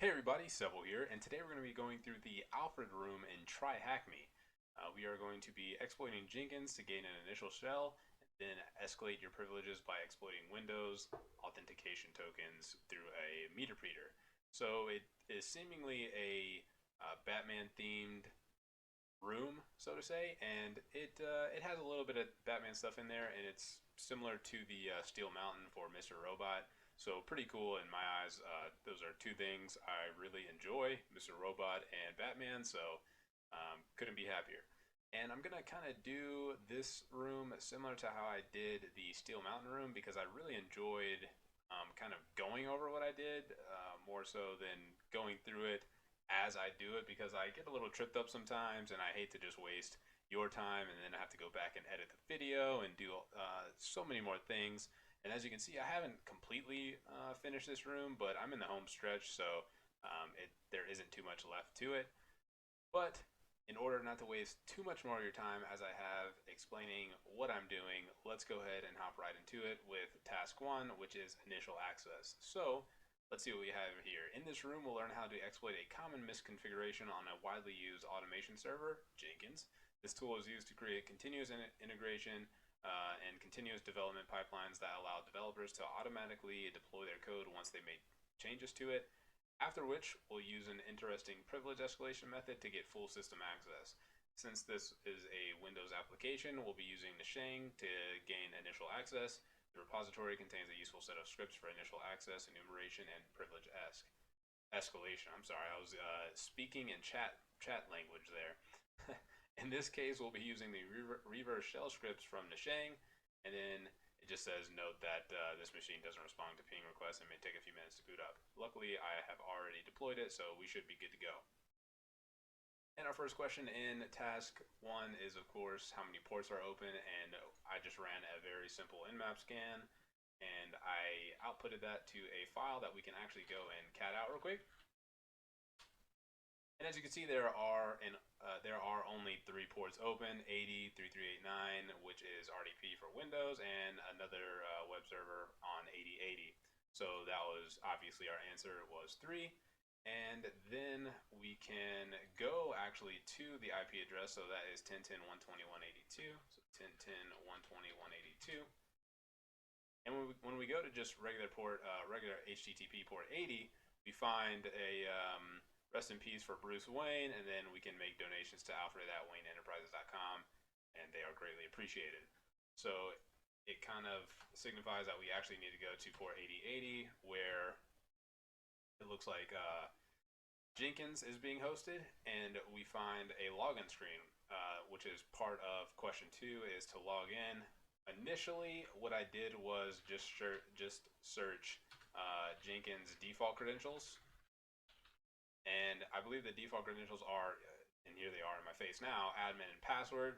Hey everybody, Sevuhl here, and today we're going to be going through the Alfred room in TryHackMe. We are going to be exploiting Jenkins to gain an initial shell, and then escalate your privileges by exploiting Windows authentication tokens through a meter preater. So it is seemingly a Batman-themed room, so to say, and it has a little bit of Batman stuff in there, and it's similar to the Steel Mountain for Mr. Robot. So pretty cool in my eyes. Those are two things I really enjoy: Mr. Robot and Batman. So couldn't be happier. And I'm gonna kind of do this room similar to how I did the Steel Mountain room because I really enjoyed kind of going over what I did more so than going through it as I do it, because I get a little tripped up sometimes and I hate to just waste your time and then I have to go back and edit the video and do so many more things. And as you can see, I haven't completely finished this room, but I'm in the home stretch, so there isn't too much left to it. But in order not to waste too much more of your time as I have explaining what I'm doing, let's go ahead and hop right into it with task one, which is initial access. So let's see what we have here. In this room, we'll learn how to exploit a common misconfiguration on a widely used automation server, Jenkins. This tool is used to create continuous integration and continuous development pipelines that allow developers to automatically deploy their code once they make changes to it. After which, we'll use an interesting privilege escalation method to get full system access. Since this is a Windows application, we'll be using Nashang to gain initial access. The repository contains a useful set of scripts for initial access, enumeration, and privilege escalation. I'm sorry, I was speaking in chat language there. In this case, we'll be using the reverse shell scripts from Nashang, and then it just says, note that this machine doesn't respond to ping requests and may take a few minutes to boot up. Luckily, I have already deployed it, so we should be good to go. And our first question in task one is, of course, how many ports are open, and I just ran a very simple nmap scan, and I outputted that to a file that we can actually go and cat out real quick. And as you can see, there are only 3 ports open: 80, 3389, which is RDP for Windows, and another web server on 8080. So that was obviously our answer was 3. And then we can go actually to the IP address. So that is 10.10.120.182. So 10.10.120.182. And when we go to just regular HTTP port 80, we find a rest in peace for Bruce Wayne, and then we can make donations to Alfred at WayneEnterprises.com, and they are greatly appreciated. So it kind of signifies that we actually need to go to port 8080, where it looks like Jenkins is being hosted, and we find a login screen, which is part of question 2, is to log in. Initially, what I did was just search Jenkins default credentials, and I believe the default credentials are, and here they are in my face now, admin and password.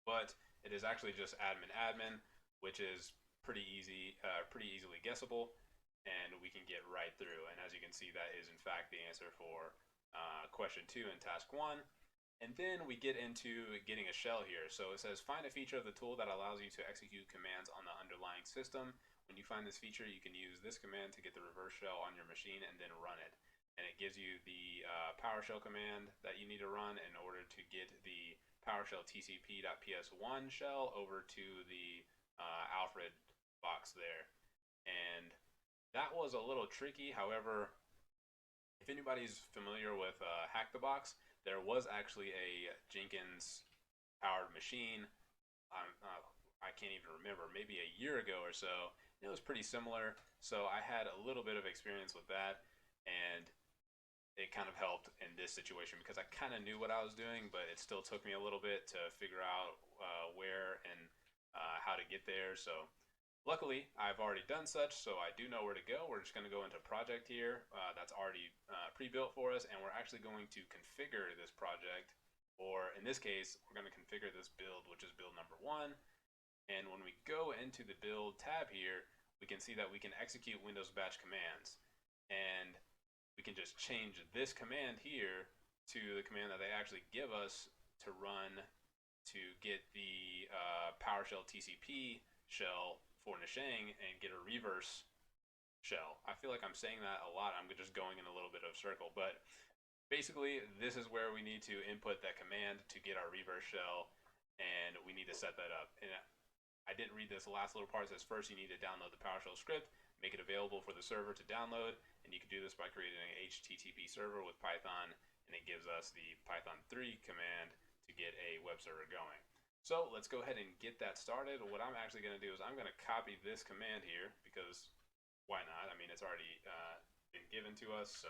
But it is actually just admin, which is pretty easily guessable, and we can get right through. And as you can see, that is in fact the answer for question 2 in task 1. And then we get into getting a shell here. So it says, find a feature of the tool that allows you to execute commands on the underlying system. When you find this feature, you can use this command to get the reverse shell on your machine and then run it. And it gives you the PowerShell command that you need to run in order to get the PowerShell TCP.ps1 shell over to the Alfred box there. And that was a little tricky. However, if anybody's familiar with Hack the Box, there was actually a Jenkins powered machine. I can't even remember, maybe a year ago or so. It was pretty similar, so I had a little bit of experience with that, and it kind of helped in this situation because I kind of knew what I was doing, but it still took me a little bit to figure out where and how to get there. So luckily, I've already done such, so I do know where to go. We're just going to go into project here that's already pre-built for us, and we're actually going to configure this project, or in this case, we're going to configure this build, which is build number 1. And when we go into the build tab here, we can see that we can execute Windows batch commands, and we can just change this command here to the command that they actually give us to run to get the PowerShell TCP shell for Nashang and get a reverse shell. I feel like I'm saying that a lot. I'm just going in a little bit of a circle, but basically this is where we need to input that command to get our reverse shell, and we need to set that up. And I didn't read this last little part. It says first you need to download the PowerShell script, make it available for the server to download, and you can do this by creating an HTTP server with Python, and it gives us the Python 3 command to get a web server going. So let's go ahead and get that started. What I'm actually going to do is I'm going to copy this command here, because why not? I mean, it's already been given to us, so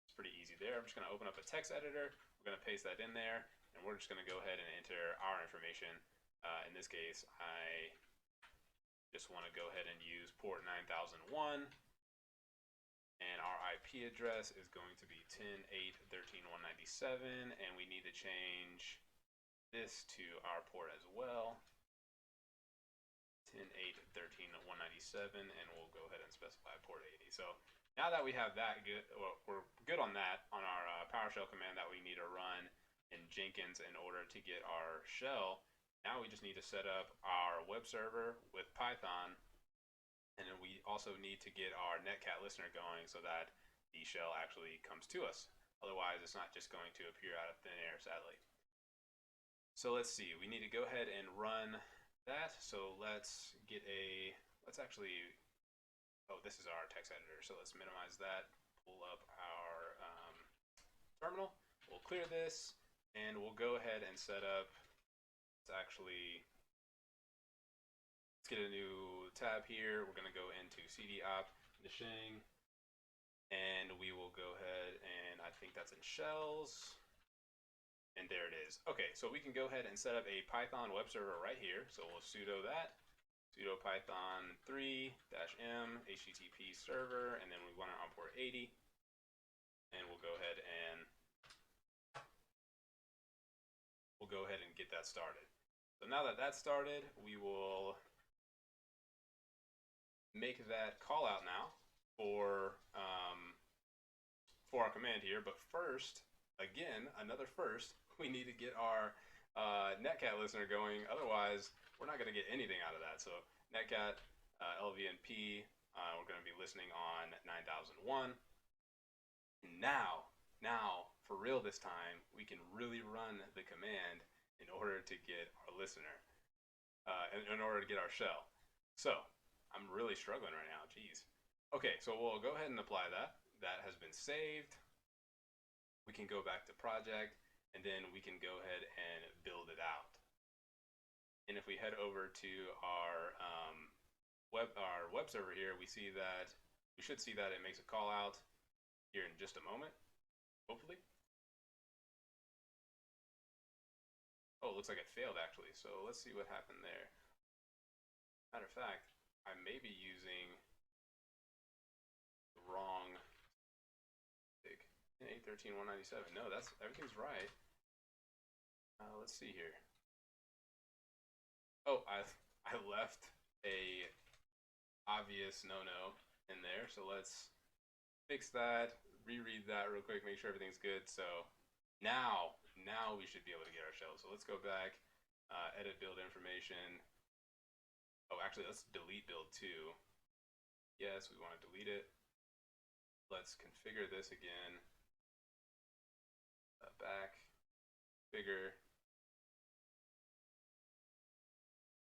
it's pretty easy there. I'm just going to open up a text editor. We're going to paste that in there, and we're just going to go ahead and enter our information. In this case, I just want to go ahead and use port 9001, and our IP address is going to be 10.8.13.197, and we need to change this to our port as well, 10.8.13.197, and we'll go ahead and specify port 80. So now that we have that good, well, we're good on that, on our PowerShell command that we need to run in Jenkins in order to get our shell. Now we just need to set up our web server with Python, and then we also need to get our netcat listener going so that the shell actually comes to us. Otherwise, it's not just going to appear out of thin air, sadly. So let's see, we need to go ahead and run that. So let's actually, oh, this is our text editor. So let's minimize that, pull up our terminal. We'll clear this, and we'll go ahead and set up, let's get a new tab here. We're going to go into cd op nisheng, and we will go ahead, and I think that's in shells, and there it is. Okay, so we can go ahead and set up a Python web server right here. So we'll sudo that, sudo python 3-m http server, and then we want it on port 80, and we'll go ahead and get that started. So now that that's started, we will make that call out now for our command here. But first, again, another first, we need to get our netcat listener going. Otherwise, we're not going to get anything out of that. So netcat lvnp, we're going to be listening on 9001. Now, for real this time, we can really run the command in order to get our listener, in order to get our shell. So I'm really struggling right now, geez. Okay, so we'll go ahead and apply that. That has been saved. We can go back to project, and then we can go ahead and build it out. And if we head over to our web server here, we should see that it makes a call out here in just a moment, hopefully. Oh, it looks like it failed actually. So let's see what happened there. Matter of fact, I may be using the wrong 8.13.197. No, everything's right. Let's see here. Oh, I left a obvious no-no in there. So let's fix that, reread that real quick, make sure everything's good. So now we should be able to get our shell. So let's go back, edit build information. Oh, actually, let's delete build too. Yes, we want to delete it. Let's configure this again. Back, configure,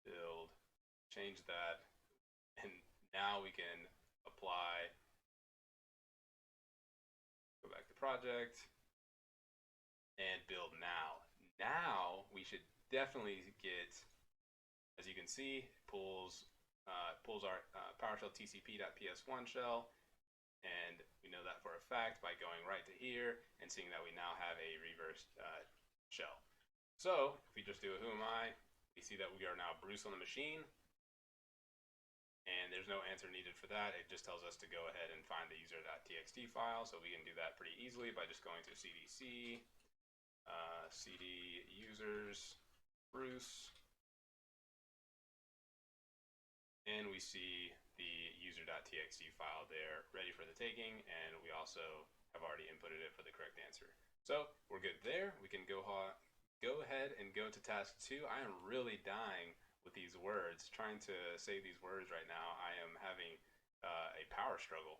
build, change that, and now we can apply. Go back to project and build now. Now we should definitely get, as you can see, pulls our PowerShell TCP.ps1 shell, and we know that for a fact by going right to here and seeing that we now have a reversed shell. So if we just do a who am I, we see that we are now Bruce on the machine, and there's no answer needed for that. It just tells us to go ahead and find the user.txt file, so we can do that pretty easily by just going to cdc cd users Bruce, and we see the user.txt file there ready for the taking, and we also have already inputted it for the correct answer. So we're good there. We can go ahead and go to task 2. I am really dying with these words, trying to say these words right now. I am having a power struggle.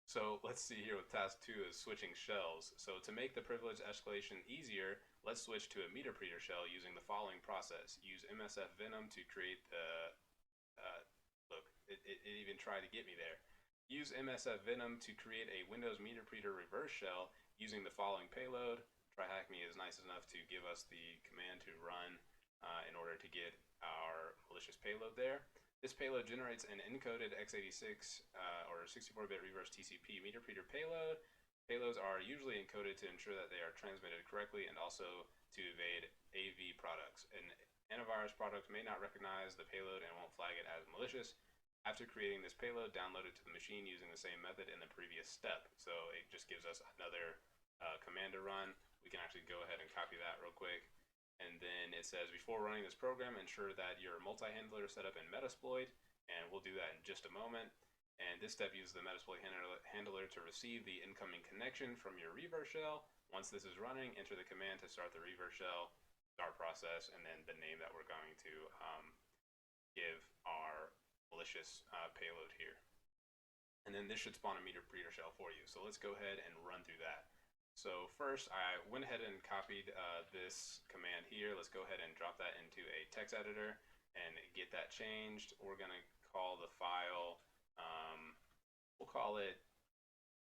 So let's see here with task 2 is switching shells. So to make the privilege escalation easier, let's switch to a meter preter shell using the following process. Use MSF Venom to create the, look, it even tried to get me there. Use MSF Venom to create a Windows meter preter reverse shell using the following payload. TryHackMe is nice enough to give us the command to run in order to get our malicious payload there. This payload generates an encoded x86 or 64-bit reverse TCP meter preter payload. Payloads are usually encoded to ensure that they are transmitted correctly and also to evade AV products. An antivirus product may not recognize the payload and won't flag it as malicious. After creating this payload, download it to the machine using the same method in the previous step. So it just gives us another command to run. We can actually go ahead and copy that real quick. And then it says, before running this program, ensure that your multi-handler is set up in Metasploit, and we'll do that in just a moment. And this step uses the Metasploit handler to receive the incoming connection from your reverse shell. Once this is running, enter the command to start the reverse shell, start process, and then the name that we're going to give our malicious payload here. And then this should spawn a meter preter shell for you. So let's go ahead and run through that. So first, I went ahead and copied this command here. Let's go ahead and drop that into a text editor and get that changed. We're going to call the file, we'll call it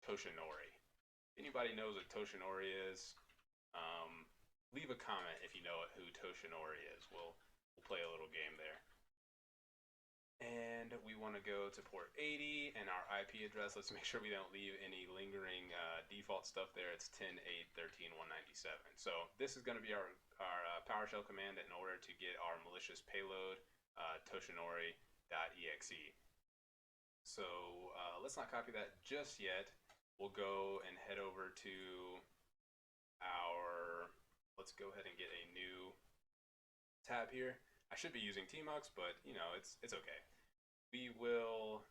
Toshinori. If anybody knows what Toshinori is, leave a comment if you know who Toshinori is. We'll play a little game there. And we want to go to port 80 and our IP address. Let's make sure we don't leave any lingering default stuff there. It's 10.8.13.197. So this is going to be our PowerShell command in order to get our malicious payload, toshinori.exe. So let's not copy that just yet. We'll go and head over to our, let's go ahead and get a new tab here. I should be using tmux, but you know, it's okay. We will,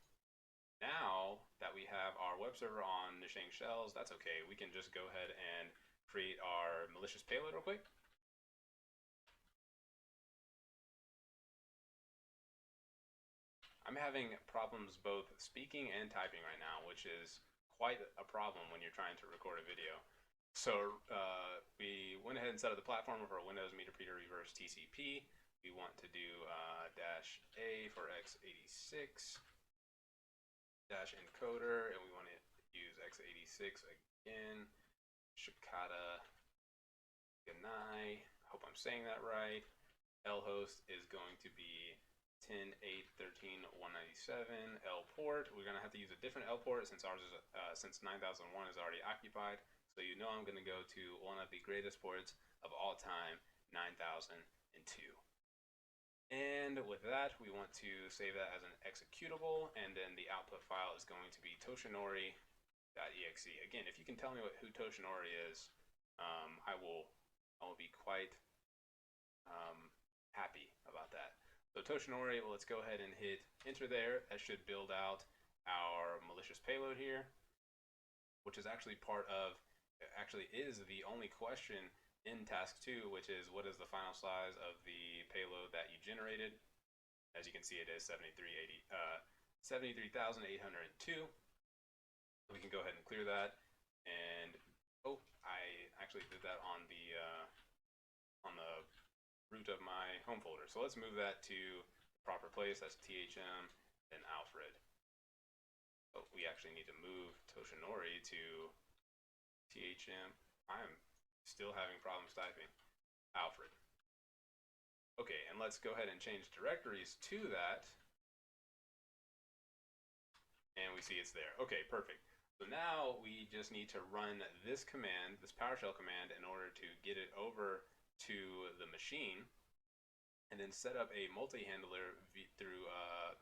now that we have our web server on Nishang shells, that's okay. We can just go ahead and create our malicious payload real quick. I'm having problems both speaking and typing right now, which is quite a problem when you're trying to record a video. So we went ahead and set up the platform for a Windows meter preter reverse TCP. We want to do -A for x86 -encoder, and we want to use x86 again. Shikata Ganai. Hope I'm saying that right. Lhost is going to be 10.8.13.197. L port. We're going to have to use a different L port since ours is since 9001 is already occupied. So you know I'm going to go to one of the greatest ports of all time, 9002. And with that, we want to save that as an executable, and then the output file is going to be toshinori.exe. Again, if you can tell me who Toshinori is, I will be quite happy about that. So Toshinori, well, let's go ahead and hit enter there. That should build out our malicious payload here, which is actually is the only question in task 2, which is what is the final size of the payload that you generated. As you can see, it is 73,802. We can go ahead and clear that. And oh, I actually did that on the root of my home folder. So let's move that to the proper place. That's THM and Alfred. Oh, we actually need to move Toshinori to THM. I'm still having problems typing. Alfred. Okay, and let's go ahead and change directories to that. And we see it's there. Okay, perfect. So now we just need to run this command, this PowerShell command, in order to get it over to the machine, and then set up a multi-handler through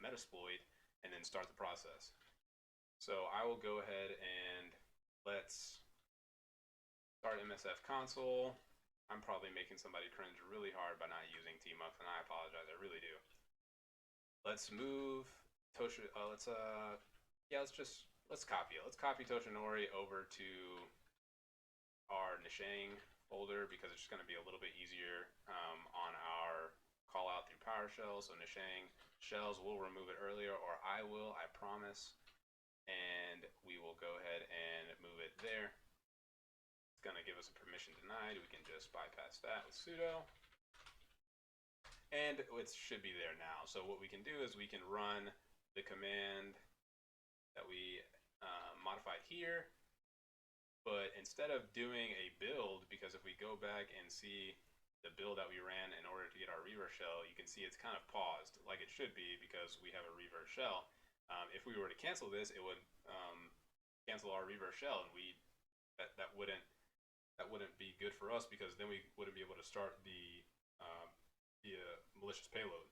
Metasploit, and then start the process. So I will go ahead and let's start MSF console. I'm probably making somebody cringe really hard by not using tmux, and I apologize, I really do. Let's move let's copy it. Let's copy Toshinori over to our Nishang folder because it's just going to be a little bit easier on our call out through PowerShell. So Nishang shells, we'll remove it earlier, or I will, I promise. and we will go ahead and move it there. It's going to give us a permission denied. We can just bypass that with sudo. And it should be there now. So what we can do is we can run the command that we modified here, but instead of doing a build, because if we go back and see the build that we ran in order to get our reverse shell, you can see it's kind of paused, like it should be, because we have a reverse shell. If we were to cancel this, it would cancel our reverse shell, and that wouldn't be good for us, because then we wouldn't be able to start the malicious payload.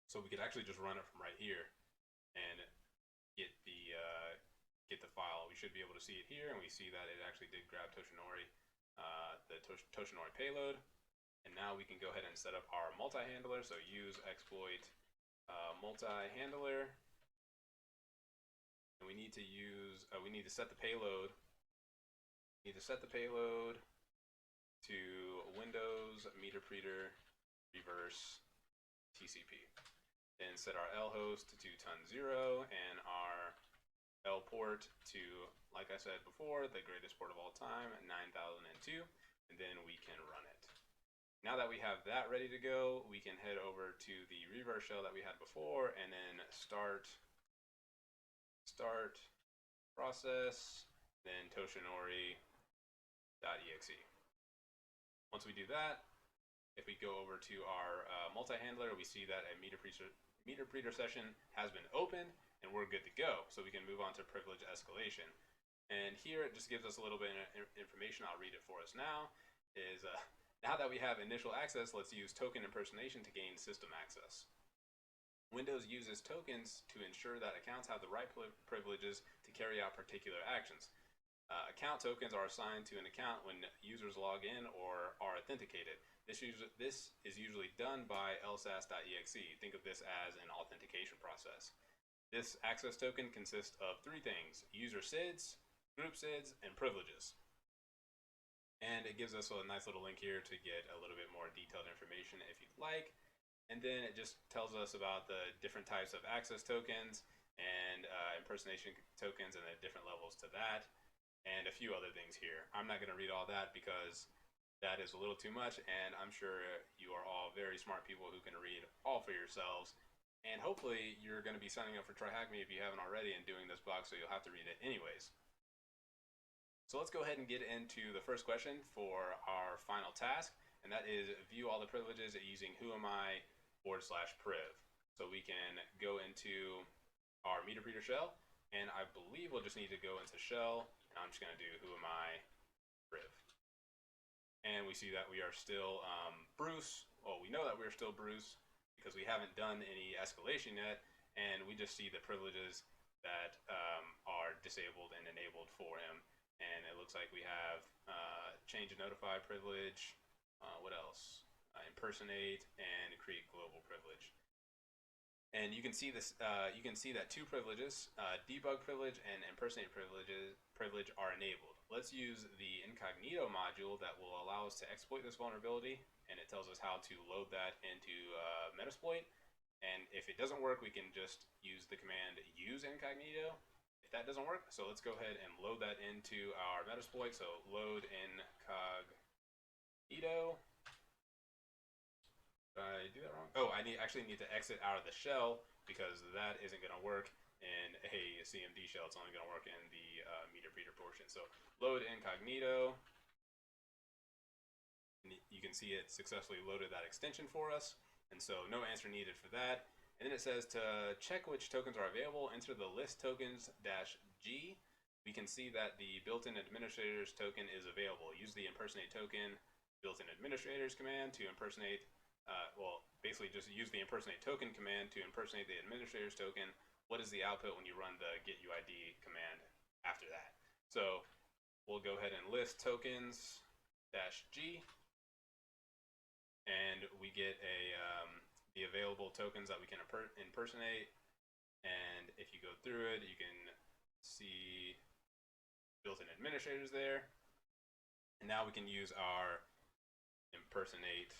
So we could actually just run it from right here and get the file. We should be able to see it here, and we see that it actually did grab Toshinori, the Toshinori payload. And now we can go ahead and set up our multi-handler. So use exploit multi-handler, and we need to set the payload. We need to set the payload to Windows meterpreter reverse TCP. Then set our L host to ton0 and our L port to, like I said before, the greatest port of all time, 9002, and then we can run it. Now that we have that ready to go, we can head over to the reverse shell that we had before, and then start process, then Toshinori.exe. Once we do that, if we go over to our multi-handler, we see that a meterpreter session has been opened, and we're good to go. So we can move on to privilege escalation. And here it just gives us a little bit of information. I'll read it for us now. Now that we have initial access, let's use token impersonation to gain system access. Windows uses tokens to ensure that accounts have the right privileges to carry out particular actions. Account tokens are assigned to an account when users log in or are authenticated. This is usually done by lsas.exe. Think of this as an authentication process. This access token consists of three things: user SIDs, group SIDs, and privileges. And it gives us a nice little link here to get a little bit more detailed information if you'd like. And then it just tells us about the different types of access tokens and impersonation tokens and the different levels to that, and a few other things here. I'm not going to read all that because that is a little too much, and I'm sure you are all very smart people who can read all for yourselves. And hopefully you're going to be signing up for TryHackMe if you haven't already and doing this blog, so you'll have to read it anyways. So let's go ahead and get into the first question for our final task, and that is view all the privileges using whoami/priv. So we can go into our meterpreter shell, and I believe we'll just need to go into shell, and I'm just going to do whoami/priv. And we see that we are still Bruce. Well, we know that we're still Bruce because we haven't done any escalation yet, and we just see the privileges that are disabled and enabled for him. And it looks like we have change and notify privilege. What else? Impersonate and create global privilege. And you can see this. You can see that two privileges, debug privilege and impersonate privilege, are enabled. Let's use the incognito module that will allow us to exploit this vulnerability, and it tells us how to load that into Metasploit. And if it doesn't work, we can just use the command use incognito. If that doesn't work, so let's go ahead and load that into our Metasploit. So load incognito. Did I do that wrong? Oh, I actually need to exit out of the shell because that isn't going to work in a CMD shell. It's only going to work in the meterpreter portion. So load incognito. And you can see it successfully loaded that extension for us. And so no answer needed for that. And then it says to check which tokens are available, enter the list tokens-G. We can see that the built-in administrators token is available. Use the impersonate token built-in administrators command to impersonate. Well, basically just use the impersonate token command to impersonate the administrator's token. What is the output when you run the getuid command after that? So we'll go ahead and list tokens-G, and we get the available tokens that we can impersonate. And if you go through it, you can see built-in administrators there. And now we can use our impersonate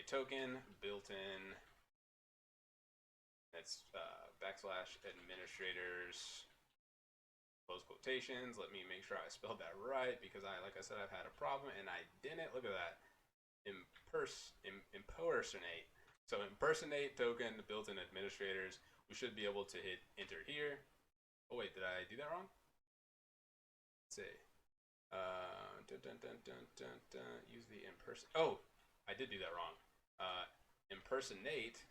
token built-in It's backslash administrators, close quotations. Let me make sure I spelled that right, because like I said, I've had a problem and I didn't. Look at that. Impersonate. So impersonate token built-in administrators. We should be able to hit enter here. Oh wait, did I do that wrong? Let's see. Use the imperson. Oh, I did do that wrong. Impersonate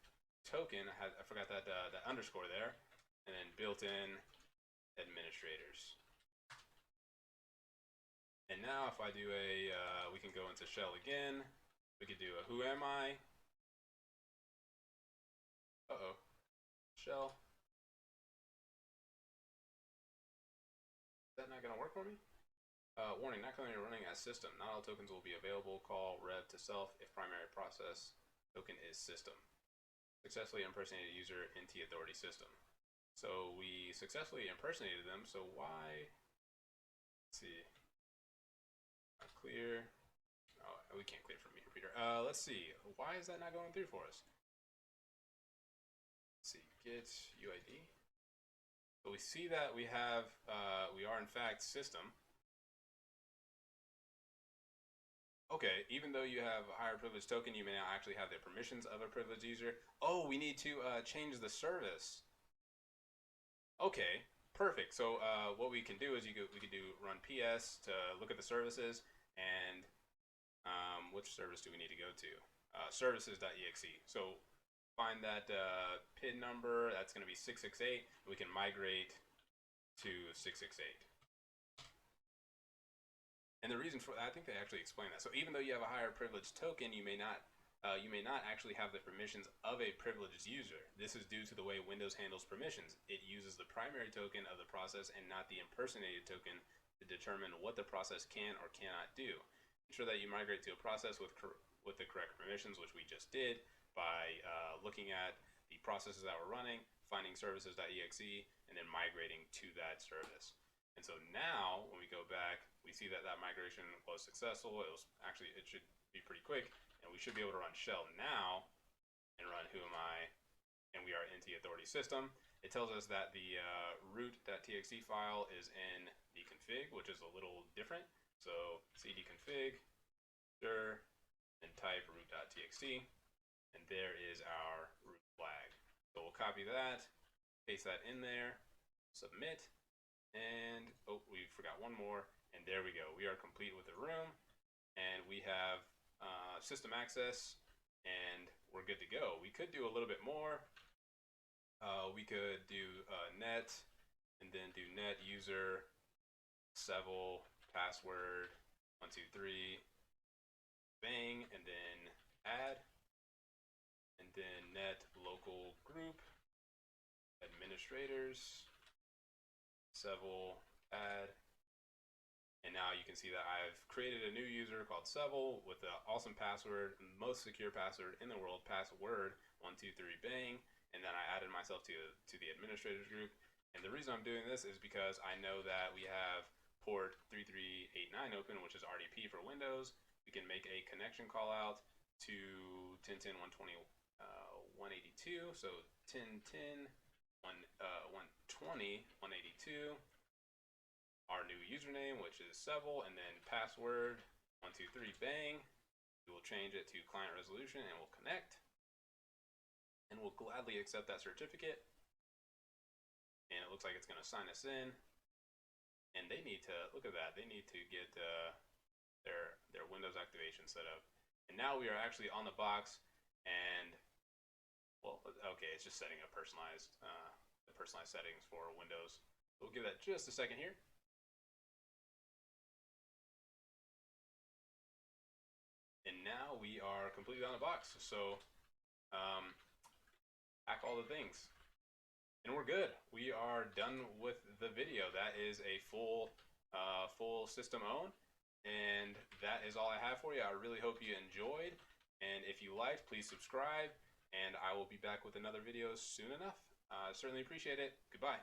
token. I forgot that underscore there, and then built-in administrators. And now if I do we can go into shell again. We could do a who am I? Shell. Is that not gonna work for me? Warning, not currently running as system. Not all tokens will be available. Call rev to self if primary process token is system. Successfully impersonated user in T authority system. So we successfully impersonated them, so why? Let's see. Clear. Oh, we can't clear from your computer. Let's see. Why is that not going through for us? Let's see. Get UID. So we see that we have, we are in fact system. Okay, even though you have a higher privilege token, you may not actually have the permissions of a privileged user. Oh, we need to change the service. Okay, perfect. So what we can do is we could do run PS to look at the services, and which service do we need to go to? Services.exe. So find that PIN number. That's going to be 668. We can migrate to 668. And the reason for that, I think they actually explain that. So even though you have a higher privileged token, you may not actually have the permissions of a privileged user. This is due to the way Windows handles permissions. It uses the primary token of the process and not the impersonated token to determine what the process can or cannot do. Ensure that you migrate to a process with the correct permissions, which we just did by looking at the processes that we're running, finding services.exe, and then migrating to that service. And so now, when we go back, we see that that migration was successful. It should be pretty quick, and we should be able to run shell now and run who am I, and we are in the authority system. It tells us that the root.txt file is in the config, which is a little different. So cd config, stir, and type root.txt, and there is our root flag. So we'll copy that, paste that in there, submit, and oh, we forgot one more, and there we go. We are complete with the room, and we have system access, and we're good to go. We could do a little bit more. We could do net, and then do net user Sevuhl password 123 bang, and then add, and then net local group administrators Sevuhl add, and now you can see that I've created a new user called Sevuhl with the awesome password, most secure password in the world, password 123 bang, and then I added myself to the administrators group. And the reason I'm doing this is because I know that we have port 3389 open, which is RDP for Windows. We can make a connection call out to 10.10.120 182, so 10.10 120 182, our new username, which is Sevuhl, and then password 123 bang. We will change it to client resolution, and we'll connect, and we'll gladly accept that certificate. And it looks like it's going to sign us in, and they need to look at that. They need to get their Windows activation set up, and now we are actually on the box. And well, okay, it's just setting up personalized settings for Windows. We'll give that just a second here. And now we are completely on the box. So hack all the things, and we're good. We are done with the video. That is a full system own, and that is all I have for you. I really hope you enjoyed, and if you liked, please subscribe, and I will be back with another video soon enough. Certainly appreciate it. Goodbye.